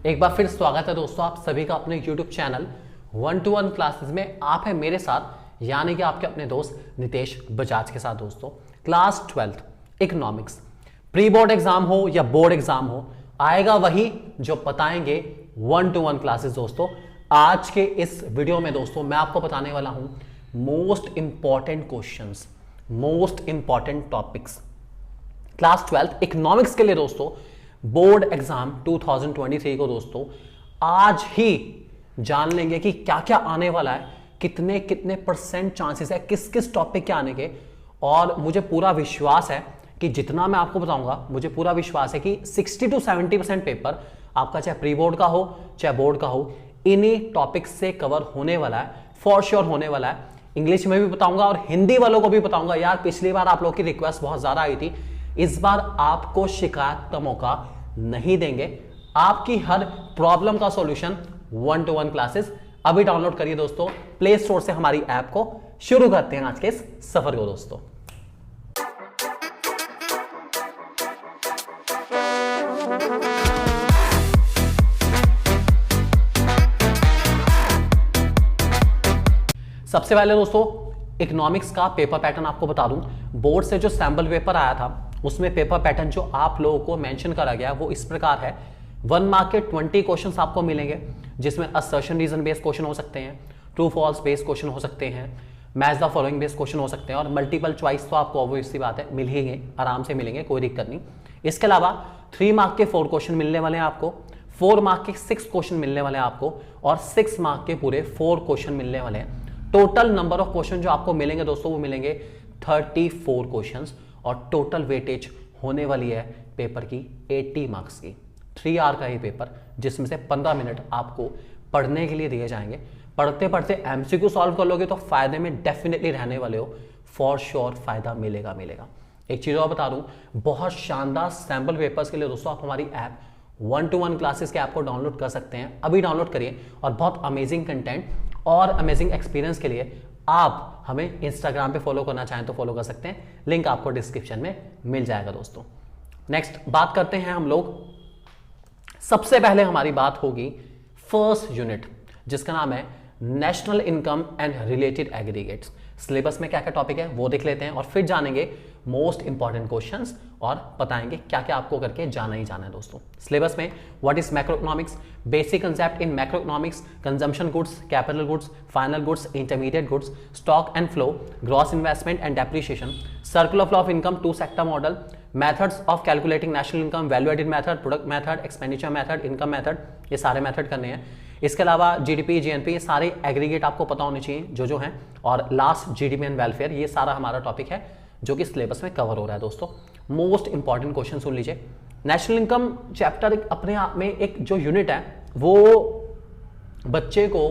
एक बार फिर स्वागत है दोस्तों आप सभी का अपने YouTube चैनल 1-to-1 क्लासेस में। आप है मेरे साथ यानी कि आपके अपने दोस्त नितेश बजाज के साथ। दोस्तों class 12 economics, pre board exam हो या बोर्ड एग्जाम हो, आएगा वही जो बताएंगे 1-to-1 क्लासेस। दोस्तों आज के इस वीडियो में दोस्तों मैं आपको बताने वाला हूं most important questions, most important topics class 12 economics के लिए। दोस्तों बोर्ड एग्जाम 2023 को दोस्तों आज ही जान लेंगे कि क्या क्या आने वाला है, कितने कितने परसेंट चांसेस है किस किस टॉपिक के आने के। और मुझे पूरा विश्वास है कि जितना मैं आपको बताऊंगा, मुझे पूरा विश्वास है कि 60 to 70% पेपर आपका चाहे प्री बोर्ड का हो चाहे बोर्ड का हो, इन्हीं टॉपिक से कवर होने वाला है, फॉर श्योर होने वाला है। इंग्लिश में भी बताऊंगा और हिंदी वालों को भी बताऊंगा। यार पिछली बार आप लोगों की रिक्वेस्ट बहुत ज्यादा आई थी, इस बार आपको शिकायत का मौका नहीं देंगे। आपकी हर प्रॉब्लम का सॉल्यूशन 1-to-1 क्लासेस। अभी डाउनलोड करिए दोस्तों प्ले स्टोर से हमारी ऐप को। शुरू करते हैं आज के इस सफर को दोस्तों। सबसे पहले दोस्तों इकोनॉमिक्स का पेपर पैटर्न आपको बता दूं। बोर्ड से जो सैंपल पेपर आया था उसमें पेपर पैटर्न जो आप लोगों को मेंशन करा गया वो इस प्रकार है। 1 मार्क के 20 क्वेश्चंस आपको मिलेंगे, जिसमें असर्शन रीजन बेस्ड क्वेश्चन हो सकते हैं, ट्रू फॉल्स बेस्ड क्वेश्चन हो सकते हैं, match the following based question हो सकते हैं, और मल्टीपल चॉइस तो आपको ऑब्वियस सी बात है मिलेंगे, आराम से मिलेंगे, कोई दिक्कत नहीं। इसके अलावा 3 मार्क के 4 क्वेश्चन मिलने वाले हैं आपको, 4 मार्क के 6 क्वेश्चन मिलने वाले हैं आपको, और 6 मार्क के पूरे 4 क्वेश्चन मिलने वाले हैं। टोटल नंबर ऑफ क्वेश्चन जो आपको मिलेंगे दोस्तों वो मिलेंगे 34 क्वेश्चंस, और टोटल वेटेज होने वाली है पेपर की 80 मार्क्स की। 3 आवर का ही पेपर, जिसमें से 15 मिनट आपको पढ़ने के लिए दिए जाएंगे। पढ़ते पढ़ते एमसीक्यू सॉल्व कर लोगे तो फायदे में डेफिनेटली रहने वाले हो, फॉर श्योर फायदा मिलेगा। एक चीज और बता दूं, बहुत शानदार सैंपल पेपर्स के लिए दोस्तों आप हमारी ऐप 1-to-1 क्लासेस के ऐप को डाउनलोड कर सकते हैं। अभी डाउनलोड करिए, और बहुत अमेजिंग कंटेंट और अमेजिंग एक्सपीरियंस के लिए आप हमें इंस्टाग्राम पे फॉलो करना चाहें तो फॉलो कर सकते हैं, लिंक आपको डिस्क्रिप्शन में मिल जाएगा दोस्तों। नेक्स्ट बात करते हैं हम लोग। सबसे पहले हमारी बात होगी फर्स्ट यूनिट, जिसका नाम है national income and related aggregates. Syllabus में क्या क्या टॉपिक है वो देख लेते हैं, और फिर जानेंगे मोस्ट इंपॉर्टेंट क्वेश्चंस और बताएंगे क्या क्या आपको करके जाना ही जाना है दोस्तों। सिलेबस में what is macroeconomics, basic concept in macroeconomics, consumption goods, capital goods, final goods, intermediate goods, stock and flow, gross investment and depreciation, circle of law of income, 2 sector model, methods of calculating national income, value added method, product method, expenditure method, income method, ये सारे method करने हैं। इसके अलावा GDP, GNP, ये सारे aggregate आपको पता होने चाहिए जो हैं, और लास्ट जीडीपी एंड वेलफेयर, ये सारा हमारा टॉपिक है जो कि सिलेबस में कवर हो रहा है दोस्तों। मोस्ट इंपॉर्टेंट क्वेश्चन सुन लीजिए। नेशनल इनकम चैप्टर अपने आप में एक जो यूनिट है वो बच्चे को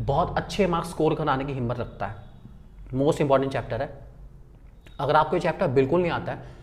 बहुत अच्छे मार्क्स स्कोर कराने की हिम्मत रखता है। मोस्ट इंपॉर्टेंट चैप्टर है। अगर आपको ये चैप्टर बिल्कुल नहीं आता है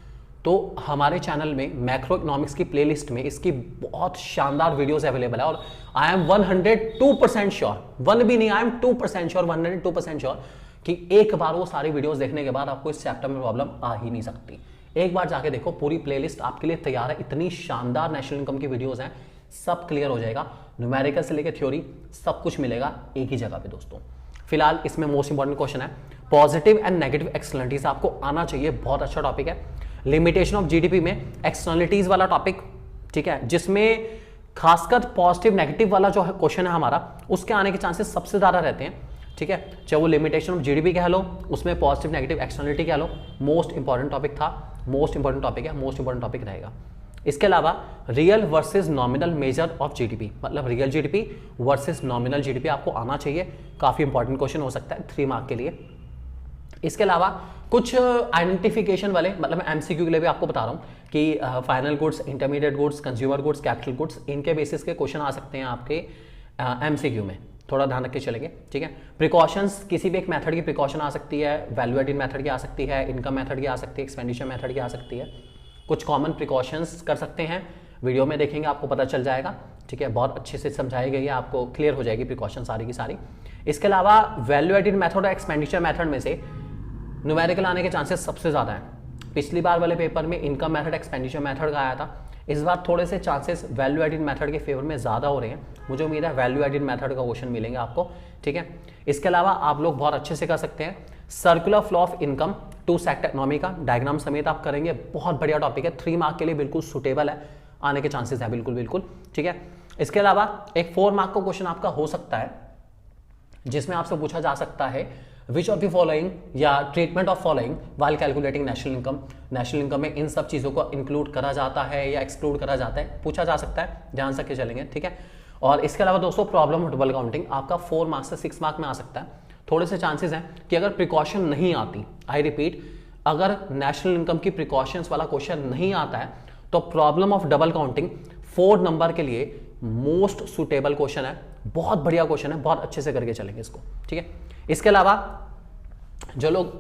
तो हमारे चैनल में मैक्रो इकोनॉमिक्स की प्लेलिस्ट में इसकी बहुत शानदार वीडियोस अवेलेबल है, और आई एम 102% श्योर, 1 भी नहीं, आई एम 2% श्योर, 102% श्योर कि एक बार वो सारी वीडियोस देखने के बाद आपको इस चैप्टर में प्रॉब्लम आ ही नहीं सकती। एक बार जाके देखो, पूरी प्लेलिस्ट आपके लिए तैयार है। इतनी शानदार नेशनल इनकम की वीडियोस हैं, सब क्लियर हो जाएगा। न्यूमेरिकल से लेकर थ्योरी सब कुछ मिलेगा एक ही जगह पे दोस्तों। फिलहाल इसमें मोस्ट इंपॉर्टेंट क्वेश्चन है पॉजिटिव एंड नेगेटिव एक्सटर्नलिटीज, आपको आना चाहिए, बहुत अच्छा टॉपिक है। लिमिटेशन ऑफ जीडीपी में एक्सटर्नलिटीज वाला टॉपिक, ठीक है, जिसमें खासकर पॉजिटिव नेगेटिव वाला जो है क्वेश्चन है हमारा, उसके आने के चांसेस सबसे ज्यादा रहते हैं, ठीक है। चाहे वो लिमिटेशन ऑफ जीडीपी कह लो, उसमें पॉजिटिव नेगेटिव एक्सटर्नलिटी कह लो, मोस्ट इंपॉर्टेंट टॉपिक था, मोस्ट इंपॉर्टेंट टॉपिक है, मोस्ट इंपॉर्टेंट टॉपिक रहेगा। इसके अलावा real versus nominal measure of GDP, मतलब real GDP versus nominal GDP आपको आना चाहिए। काफी इंपॉर्टेंट क्वेश्चन हो सकता है 3 मार्क के लिए। इसके अलावा कुछ आइडेंटिफिकेशन वाले, मतलब एमसीक्यू के लिए भी आपको बता रहा हूं कि final goods, intermediate goods, consumer goods, capital goods, इनके बेसिस के क्वेश्चन आ सकते हैं आपके एमसीक्यू में, थोड़ा ध्यान रख के चलेंगे, ठीक है। प्रिकॉशंस, किसी भी एक मेथड की प्रिकॉशन आ सकती है, वैल्यू एडेड मेथड की आ सकती है, इनकम मेथड की आ सकती है, एक्सपेंडिचर मेथड की आ सकती है। कुछ कॉमन प्रिकॉशंस कर सकते हैं, वीडियो में देखेंगे आपको पता चल जाएगा, ठीक है। बहुत अच्छे से समझाई गई है, आपको क्लियर हो जाएगी प्रिकॉशन सारी की सारी। इसके अलावा वैल्यू एडेड मेथड और एक्सपेंडिचर मेथड में से न्यूमेरिकल आने के चांसेस सबसे ज्यादा हैं। पिछली बार वाले पेपर में इनकम मेथड, एक्सपेंडिचर मेथड का आया था, इस बार थोड़े से चांसेस वैल्यू एडिड मेथड के फेवर में ज़्यादा हो रहे हैं, मुझे उम्मीद है वैल्यू एडिड मेथड का क्वेश्चन मिलेंगे आपको, ठीक है। इसके अलावा आप लोग बहुत अच्छे से कर सकते हैं circular flow of income two sector economy का डायग्राम समेत आप करेंगे, बहुत बढ़िया टॉपिक है, 3 मार्क के लिए बिल्कुल सुटेबल है, आने के चांसेस है बिल्कुल बिल्कुल, ठीक है। इसके अलावा एक 4 मार्क का क्वेश्चन आपका हो सकता है जिसमें आपसे पूछा जा सकता है विच ऑफ द फॉलोइंग या treatment of following while calculating national income, national income में इन सब चीज़ों को इंक्लूड करा जाता है या एक्सक्लूड करा जाता है, पूछा जा सकता है, ध्यान से चलेंगे, ठीक है। और इसके अलावा दोस्तों प्रॉब्लम ऑफ डबल काउंटिंग आपका 4 मार्क्स से 6 मार्क में आ सकता है, थोड़े से चांसेस हैं कि अगर प्रिकॉशन नहीं आती, आई रिपीट, अगर नेशनल इनकम की प्रिकॉशंस वाला क्वेश्चन नहीं आता है तो problem of double counting 4 number के लिए मोस्ट सुटेबल क्वेश्चन है, बहुत बढ़िया क्वेश्चन है, बहुत अच्छे से करके चलेंगे इसको, ठीक है। इसके अलावा जो लोग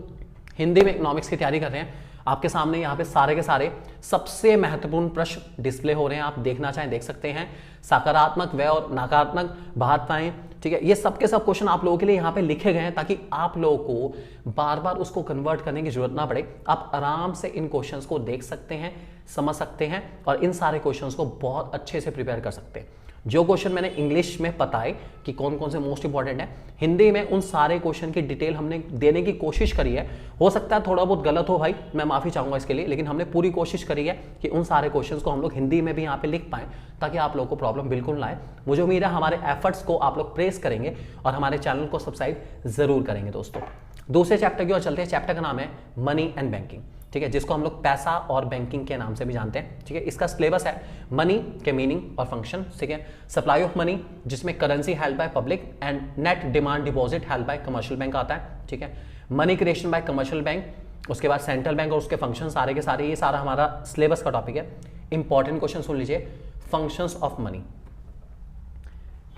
हिंदी में इकोनॉमिक्स की तैयारी कर रहे हैं, आपके सामने यहाँ पे सारे के सारे सबसे महत्वपूर्ण प्रश्न डिस्प्ले हो रहे हैं, आप देखना चाहें देख सकते हैं, सकारात्मक व और नकारात्मक भाषाएं, ठीक है, ये सब के सब क्वेश्चन आप लोगों के लिए यहाँ पे लिखे गए हैं ताकि आप लोगों को बार बार उसको कन्वर्ट करने की जरूरत ना पड़े, आप आराम से इन क्वेश्चंस को देख सकते हैं, समझ सकते हैं और इन सारे क्वेश्चंस को बहुत अच्छे से प्रिपेयर कर सकते हैं। जो क्वेश्चन मैंने इंग्लिश में बताए कि कौन कौन से मोस्ट इंपॉर्टेंट है, हिंदी में उन सारे क्वेश्चन की डिटेल हमने देने की कोशिश करी है, हो सकता है थोड़ा बहुत गलत हो भाई, मैं माफी चाहूंगा इसके लिए, लेकिन हमने पूरी कोशिश करी है कि उन सारे क्वेश्चंस को हम लोग हिंदी में भी यहाँ पे लिख पाएं ताकि आप लोगों को प्रॉब्लम बिल्कुल ना आए। मुझे उम्मीद है हमारे एफर्ट्स को आप लोग प्रेस करेंगे और हमारे चैनल को सब्सक्राइब जरूर करेंगे। दोस्तों दूसरे चैप्टर की ओर चलते हैं, चैप्टर का नाम है मनी एंड बैंकिंग, ठीक है, जिसको हम लोग पैसा और बैंकिंग के नाम से भी जानते हैं, ठीक है। इसका सिलेबस है मनी के मीनिंग और फंक्शन, ठीक है, सप्लाई ऑफ मनी जिसमें currency held by public and net demand deposit held by commercial bank आता है, ठीक है, money creation bye commercial bank, उसके बाद सेंट्रल बैंक और उसके फंक्शन सारे के सारे, ये सारा हमारा सिलेबस का टॉपिक है। इंपॉर्टेंट क्वेश्चन सुन लीजिए, फंक्शंस ऑफ मनी,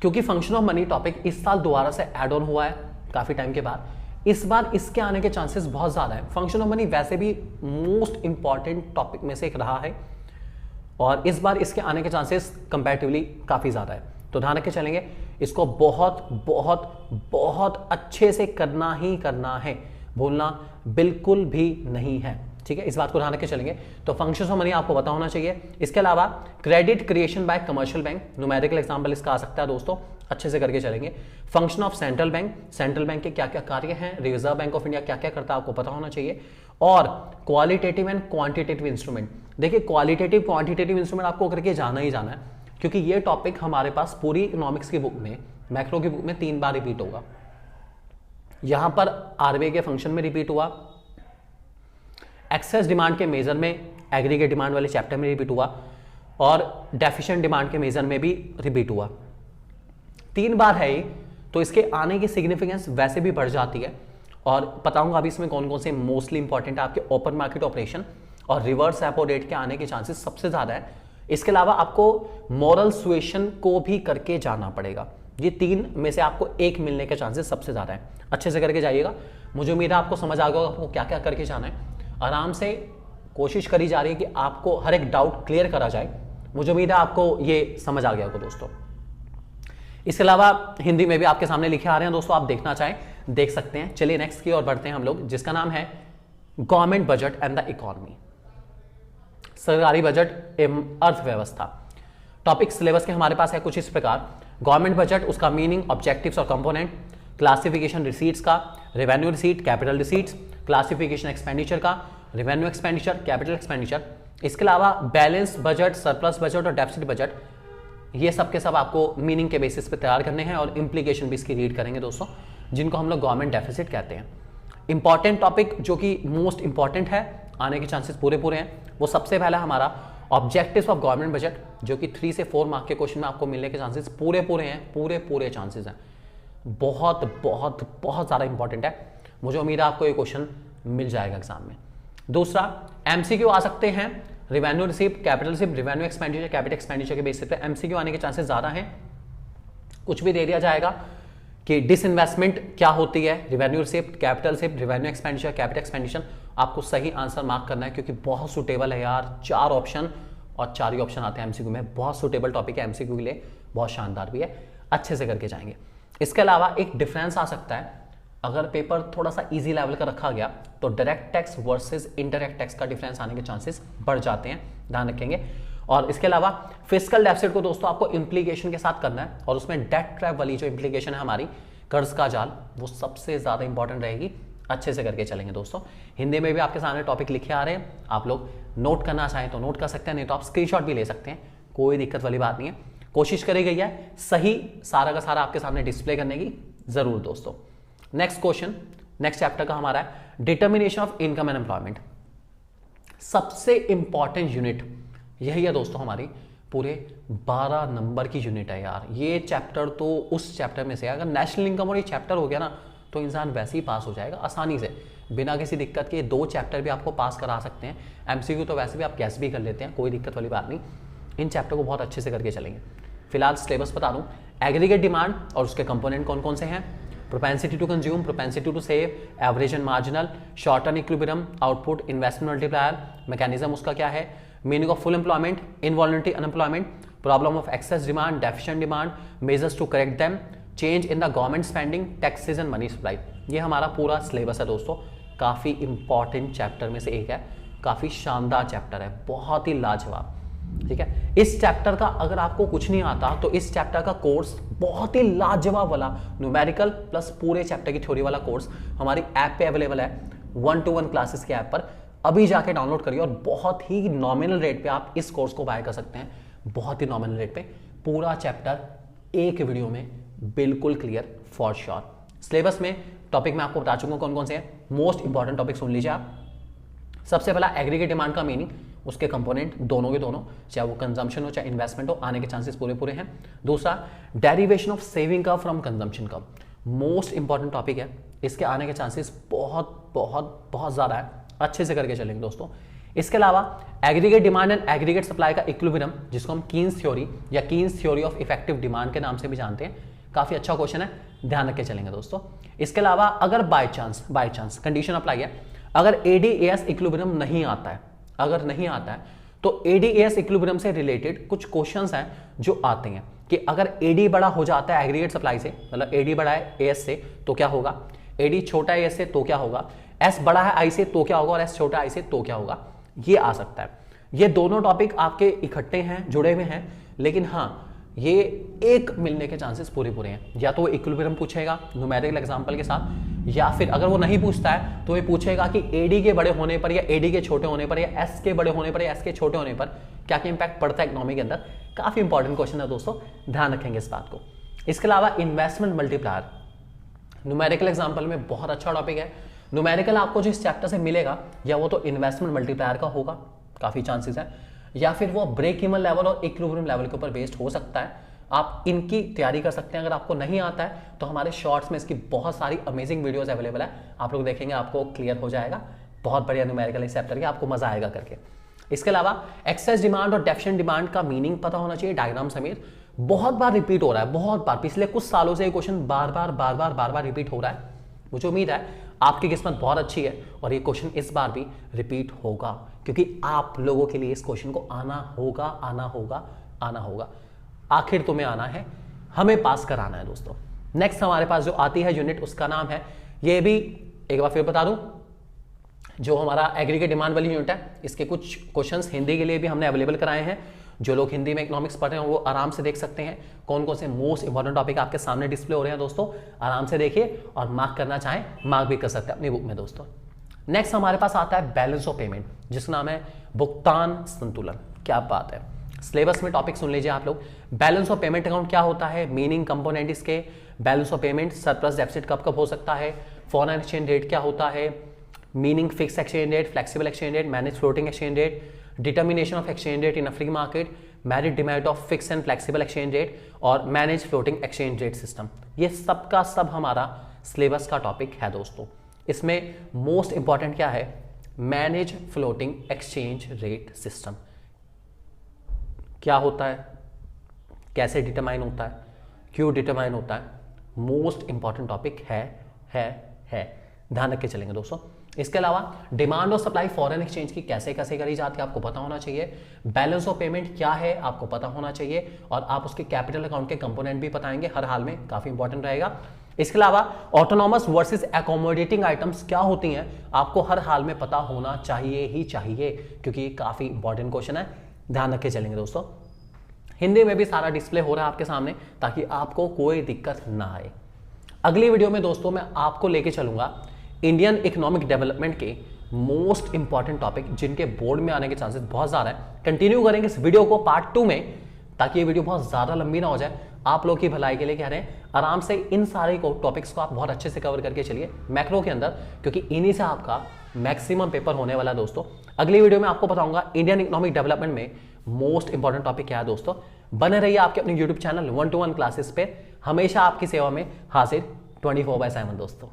क्योंकि फंक्शन ऑफ मनी टॉपिक इस साल दोबारा से ऐड ऑन हुआ है काफी टाइम के बाद, इस बार इसके आने के चांसेस बहुत ज्यादा है। फंक्शन ऑफ मनी वैसे भी मोस्ट इंपॉर्टेंट टॉपिक में से एक रहा है और इस बार इसके आने के चांसेस कंपैरेटिवली काफी ज्यादा है, तो ध्यान रख के चलेंगे, इसको बहुत बहुत बहुत अच्छे से करना ही करना है, भूलना बिल्कुल भी नहीं है, ठीक है, इस बात को ध्यान रख के चलेंगे। तो फंक्शंस ऑफ मनी आपको पता होना चाहिए। इसके अलावा credit creation bye commercial bank, numerical example इसका आ सकता है दोस्तों, अच्छे से करके चलेंगे। Function of central bank, central bank के क्या क्या कार्य हैं, रिजर्व बैंक ऑफ इंडिया क्या क्या करता है आपको पता होना चाहिए। और क्वालिटेटिव एंड क्वांटिटेटिव इंस्ट्रूमेंट, देखिए क्वालिटेटिव क्वांटिटेटिव इंस्ट्रूमेंट आपको करके जाना ही जाना है, क्योंकि ये टॉपिक हमारे पास पूरी इकोनॉमिक्स की बुक में, मैक्रो की बुक में 3 बार रिपीट होगा। यहां पर आरबीआई के फंक्शन में रिपीट हुआ, एक्सेस डिमांड के मेजर में एग्रीगेट डिमांड वाले चैप्टर में रिपीट हुआ और डेफिशिएंट डिमांड के मेजर में भी रिपीट हुआ, 3 बार है ये, तो इसके आने की सिग्निफिकेंस वैसे भी बढ़ जाती है। और बताऊंगा अभी इसमें कौन कौन से मोस्टली इंपॉर्टेंट है, आपके ओपन मार्केट ऑपरेशन और रिवर्स रेपो रेट के आने के चांसेस सबसे ज्यादा है। इसके अलावा आपको मॉरल सुएशन को भी करके जाना पड़ेगा, ये 3 में से आपको एक मिलने के चांसेस सबसे ज्यादा है, अच्छे से करके जाइएगा। मुझे उम्मीद है आपको समझ आ गया आपको क्या क्या करके जाना है, आराम से कोशिश करी जा रही है कि आपको हर एक डाउट क्लियर करा जाए, मुझे उम्मीद है आपको ये समझ आ गया होगा दोस्तों। इसके अलावा हिंदी में भी आपके सामने लिखे आ रहे हैं दोस्तों, आप देखना चाहें देख सकते हैं। चलिए नेक्स्ट की ओर बढ़ते हैं हम लोग, जिसका नाम है government budget and the economy, सरकारी बजट एवं अर्थव्यवस्था। टॉपिक सिलेबस के हमारे पास है कुछ इस प्रकार, गवर्नमेंट बजट, उसका मीनिंग, ऑब्जेक्टिव्स और कंपोनेंट, क्लासिफिकेशन रिसीट्स का, revenue receipt, capital receipts, classification expenditure का, रेवेन्यू एक्सपेंडिचर, कैपिटल एक्सपेंडिचर। इसके अलावा बैलेंस बजट, सरप्लस बजट और डेफिसिट बजट, ये सब के सब आपको मीनिंग के बेसिस पे तैयार करने हैं और इंप्लीकेशन भी इसकी रीड करेंगे दोस्तों, जिनको हम लोग गवर्नमेंट डेफिसिट कहते हैं। इंपॉर्टेंट टॉपिक जो कि मोस्ट इंपॉर्टेंट है, आने के चांसेस पूरे पूरे हैं, वो सबसे पहला हमारा ऑब्जेक्टिव्स ऑफ गवर्नमेंट बजट, जो कि 3 से 4 मार्क के क्वेश्चन में आपको मिलने के चांसेस पूरे पूरे हैं, पूरे पूरे चांसेस हैं, बहुत बहुत बहुत ज़्यादा इंपॉर्टेंट है। मुझे उम्मीद है आपको ये क्वेश्चन मिल जाएगा एग्जाम में। दूसरा एमसीक्यू आ सकते हैं, revenue receipt, capital receipt, revenue expenditure, capital expenditure के बेसिस पे एमसीक्यू आने के चांसेस ज्यादा हैं। कुछ भी दे दिया जाएगा कि डिसइन्वेस्टमेंट क्या होती है, revenue receipt, capital receipt, revenue expenditure, capital expenditure, आपको सही आंसर मार्क करना है, क्योंकि बहुत सुटेबल है यार, 4 ऑप्शन और 4 ही ऑप्शन आते हैं एमसीक्यू में, बहुत सुटेबल टॉपिक है एमसीक्यू के लिए, बहुत शानदार भी है, अच्छे से करके जाएंगे। इसके अलावा एक डिफरेंस आ सकता है, अगर पेपर थोड़ा सा इजी लेवल का रखा गया तो direct tax versus indirect tax का डिफरेंस आने के चांसेस बढ़ जाते हैं, ध्यान रखेंगे। और इसके अलावा फिस्कल डेफिसिट को दोस्तों आपको इंप्लीकेशन के साथ करना है, और उसमें डेट ट्रैप वाली जो इंप्लीकेशन है हमारी, कर्ज का जाल, वो सबसे ज्यादा इंपॉर्टेंट रहेगी। अच्छे से करके चलेंगे दोस्तों। हिंदी में भी आपके सामने टॉपिक लिखे आ रहे हैं, आप लोग नोट करना चाहें तो नोट कर सकते हैं, नहीं तो आप स्क्रीनशॉट भी ले सकते हैं, कोई दिक्कत वाली बात नहीं है। कोशिश करी गई है सही सारा का सारा आपके सामने डिस्प्ले करने की जरूर दोस्तों। नेक्स्ट क्वेश्चन, नेक्स्ट चैप्टर का हमारा है determination of income and employment. सबसे इंपॉर्टेंट यूनिट यही है दोस्तों, हमारी पूरे 12 नंबर की यूनिट है यार। ये चैप्टर तो उस चैप्टर में से, अगर नेशनल इनकम और ये चैप्टर हो गया ना तो इंसान वैसे ही पास हो जाएगा आसानी से, बिना किसी दिक्कत के। 2 चैप्टर भी आपको पास करा सकते हैं, एमसीक्यू तो वैसे भी आप गैस भी कर लेते हैं, कोई दिक्कत वाली बात नहीं। इन चैप्टर को बहुत अच्छे से करके चलेंगे। फिलहाल सिलेबस बता दूं, एग्रीगेट डिमांड और उसके कंपोनेंट कौन कौन से हैं, propensity to consume, propensity to save, average and marginal, short term equilibrium, output, investment multiplier, mechanism उसका क्या है, meaning of full employment, involuntary unemployment, problem of excess demand, deficient demand, measures to correct them, change in the government spending, taxes and money supply. ये हमारा पूरा syllabus है दोस्तों। काफ़ी important chapter में से एक है, काफ़ी शानदार चैप्टर है, बहुत ही लाजवाब। ठीक है, इस चैप्टर का अगर आपको कुछ नहीं आता तो इस चैप्टर का कोर्स बहुत ही लाजवाब वाला न्यूमेरिकल प्लस पूरे चैप्टर की थ्योरी वाला कोर्स हमारी ऐप पे अवेलेबल है, 1-to-1 क्लासेस के ऐप पर। अभी जाके डाउनलोड करिए और बहुत ही नॉमिनल रेट पे आप इस कोर्स को बाय कर सकते हैं, बहुत ही नॉमिनल रेट पे। पूरा चैप्टर एक वीडियो में बिल्कुल क्लियर फॉर श्योर। सिलेबस में टॉपिक मैं आपको बता चुका हूं कौन कौन से हैं, मोस्ट इंपॉर्टेंट टॉपिक सुन लीजिए आप। सबसे पहला एग्रीगेट डिमांड का मीनिंग, उसके कंपोनेंट दोनों के दोनों, चाहे वो कंजम्पशन हो चाहे इन्वेस्टमेंट हो, आने के चांसेस पूरे पूरे हैं। दूसरा derivation of saving curve from consumption curve, most important topic है, इसके आने के चांसेस बहुत बहुत बहुत ज्यादा है, अच्छे से करके चलेंगे दोस्तों। इसके अलावा aggregate demand and aggregate supply का इक्विलिब्रियम, जिसको हम कीन्स थ्योरी या Keynes theory of effective demand के नाम से भी जानते हैं, काफी अच्छा क्वेश्चन है, ध्यान रख के चलेंगे दोस्तों। इसके अलावा अगर बाय चांस कंडीशन अप्लाई है, अगर एडीएस इक्विलिब्रियम नहीं आता है, अगर नहीं आता है तो एडीएस इक्विलिब्रियम से रिलेटेड कुछ क्वेश्चंस हैं जो आते हैं कि अगर एडी बड़ा हो जाता है एग्रीगेट सप्लाई से, मतलब एडी बड़ा है एएस से तो क्या होगा, एडी छोटा है एएस से तो क्या होगा, एस बड़ा है आई से तो क्या होगा, और एस छोटा आई से तो क्या होगा, ये आ सकता है। ये दोनों टॉपिक आपके इकट्ठे हैं, जुड़े हुए हैं, लेकिन हाँ ये एक मिलने के चांसेस पूरे पूरे हैं। या तो वो इक्विलिब्रियम पूछेगा न्यूमेरिकल एग्जांपल के साथ, या फिर अगर वो नहीं पूछता है तो ये पूछेगा कि एडी के बड़े होने पर या एडी के छोटे होने पर या एस के बड़े होने पर या एस के छोटे होने पर क्या क्या इंपैक्ट पड़ता है इकोनॉमी के अंदर। काफी इंपॉर्टेंट क्वेश्चन है दोस्तों, ध्यान रखेंगे इस बात को। इसके अलावा इन्वेस्टमेंट मल्टीप्लायर, न्यूमेरिकल एग्जाम्पल में बहुत अच्छा टॉपिक है। न्यूमेरिकल आपको जो इस चैप्टर से मिलेगा या वो तो इन्वेस्टमेंट मल्टीप्लायर का होगा, काफी चांसेस है, या फिर वो ब्रेक इवन लेवल और इक्विलिब्रियम लेवल के ऊपर बेस्ड हो सकता है। आप इनकी तैयारी कर सकते हैं। अगर आपको नहीं आता है तो हमारे शॉर्ट्स में इसकी बहुत सारी अमेजिंग वीडियोस अवेलेबल है, आप लोग देखेंगे आपको क्लियर हो जाएगा। बहुत बढ़िया न्यूमेरिकल इस चैप्टर के, आपको मजा आएगा करके। इसके अलावा एक्सेस डिमांड और डेफिशिएंट डिमांड का मीनिंग पता होना चाहिए, डायग्राम समेत। बहुत बार रिपीट हो रहा है, बहुत बार, पिछले कुछ सालों से ये क्वेश्चन बार बार रिपीट हो रहा है। मुझे उम्मीद है आपकी किस्मत बहुत अच्छी है और ये क्वेश्चन इस बार भी रिपीट होगा, क्योंकि आप लोगों के लिए इस क्वेश्चन को आना होगा। आखिर तुम्हें आना है, हमें पास कराना है दोस्तों। नेक्स्ट हमारे पास जो आती है यूनिट, उसका नाम है, ये भी एक बार फिर बता दूं, जो हमारा एग्रीगेट डिमांड वाली यूनिट है, इसके कुछ क्वेश्चंस हिंदी के लिए भी हमने अवेलेबल कराए हैं। जो लोग हिंदी में इकोनॉमिक्स पढ़ रहे हैं वो आराम से देख सकते हैं कौन कौन से मोस्ट इंपॉर्टेंट टॉपिक आपके सामने डिस्प्ले हो रहे हैं दोस्तों। आराम से देखिए और मार्क करना चाहें मार्क भी कर सकते हैं अपनी बुक में दोस्तों। नेक्स्ट हमारे पास आता है बैलेंस ऑफ पेमेंट, जिसका नाम है भुगतान संतुलन। क्या बात है, सिलेबस में टॉपिक सुन लीजिए आप लोग। बैलेंस ऑफ पेमेंट अकाउंट क्या होता है, मीनिंग, कंपोनेंट इसके, balance of payment, surplus deficit कब कब हो सकता है, फॉरेन एक्सचेंज रेट क्या होता है, meaning fix exchange rate, flexible exchange rate, manage floating exchange rate, determination of exchange rate in a free market, merit demand of fix and flexible exchange rate और manage floating exchange rate system. ये सब का सब हमारा syllabus का topic है दोस्तों। इसमें मोस्ट इंपॉर्टेंट क्या है, manage floating exchange rate system क्या होता है, कैसे डिटरमाइन होता है, क्यों डिटरमाइन होता है, मोस्ट इंपॉर्टेंट टॉपिक है, ध्यान रख के चलेंगे दोस्तों। इसके अलावा डिमांड और सप्लाई फॉरेन एक्सचेंज की कैसे कैसे करी जाती है आपको पता होना चाहिए। बैलेंस ऑफ पेमेंट क्या है आपको पता होना चाहिए, और आप उसके कैपिटल अकाउंट के कंपोनेंट भी बताएंगे हर हाल में, काफी इंपॉर्टेंट रहेगा। इसके अलावा ऑटोनॉमस वर्सेस एकोमोडेटिंग आइटम्स क्या होती हैं आपको हर हाल में पता होना चाहिए ही चाहिए, क्योंकि ये काफी इंपॉर्टेंट क्वेश्चन है, ध्यान रख के चलेंगे दोस्तों। हिंदी में भी सारा डिस्प्ले हो रहा है आपके सामने ताकि आपको कोई दिक्कत ना आए। अगली वीडियो में दोस्तों मैं आपको लेके चलूंगा इंडियन इकोनॉमिक डेवलपमेंट के मोस्ट इंपॉर्टेंट टॉपिक जिनके बोर्ड में आने के चांसेस बहुत ज़्यादा है। कंटिन्यू करेंगे इस वीडियो को पार्ट 2 में, ताकि ये वीडियो बहुत ज़्यादा लंबी ना हो जाए। आप लोग की भलाई के लिए कह रहे हैं, आराम से इन सारे टॉपिक्स को आप बहुत अच्छे से कवर करके चलिए मैक्रो के अंदर, क्योंकि इन्हीं से आपका मैक्सिमम पेपर होने वाला है दोस्तों। अगली वीडियो में आपको बताऊंगा इंडियन इकोनॉमिक डेवलपमेंट में मोस्ट इंपॉर्टेंट टॉपिक क्या है दोस्तों। बने रहिए आपके अपने यूट्यूब चैनल 1-to-1 क्लासेस पे, हमेशा आपकी सेवा में हाजिर 24/7 दोस्तों।